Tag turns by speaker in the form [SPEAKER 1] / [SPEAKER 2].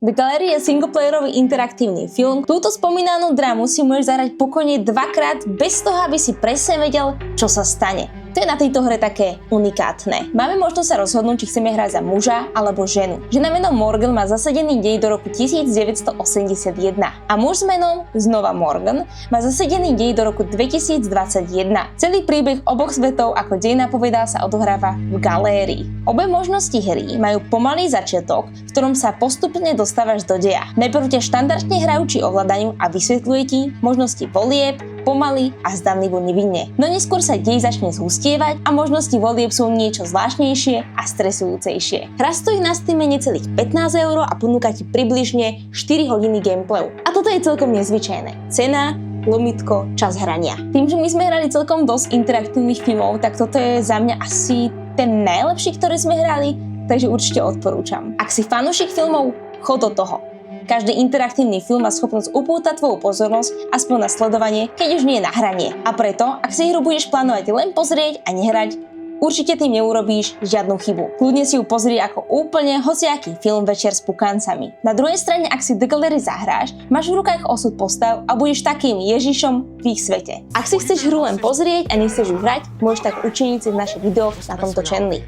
[SPEAKER 1] The Gallery je singleplayerový interaktívny film. Túto spomínanú drámu si môžeš zahrať pokojne dvakrát bez toho, aby si presne vedel, čo sa stane. To je na tejto hre také unikátne. Máme možnosť sa rozhodnúť, či chceme hrať za muža alebo ženu. Žena menom Morgan má zasadený dej do roku 1981 a muž s menom znova Morgan má zasadený dej do roku 2021. Celý príbeh oboch svetov ako dej napovedá sa odohráva v galérii. Obe možnosti hry majú pomalý začiatok, v ktorom sa postupne dostávaš do deja. Najprv ťa štandardne hrajú či ovládajú a vysvetľuje ti možnosti volieb, pomaly a zdanlivo nevinne. No neskôr sa dej začne zhustievať a možnosti volieb sú niečo zvláštnejšie a stresujúcejšie. Hra stojí na Steame necelých 15 € a ponúka ti približne 4 hodiny gameplayu. A toto je celkom nezvyčajné. Cena, lomitko, čas hrania. Tým, že my sme hrali celkom dosť interaktívnych filmov, tak toto je za mňa asi ten najlepší, ktorý sme hrali, takže určite odporúčam. Ak si fanúšik filmov, chod do toho. Každý interaktívny film má schopnosť upútať tvoju pozornosť aspoň na sledovanie, keď už nie je na hranie. A preto, ak si hru budeš plánovať len pozrieť a nehrať, určite tým neurobíš žiadnu chybu. Kľudne si ju pozri ako úplne hociaký film večer s pukancami. Na druhej strane, ak si The Gallery zahráš, máš v rukách osud postav a budeš takým Ježišom v ich svete. Ak si chceš hru len pozrieť a nechceš ju hrať, môžeš tak učiniť cez naše video na tomto channeli.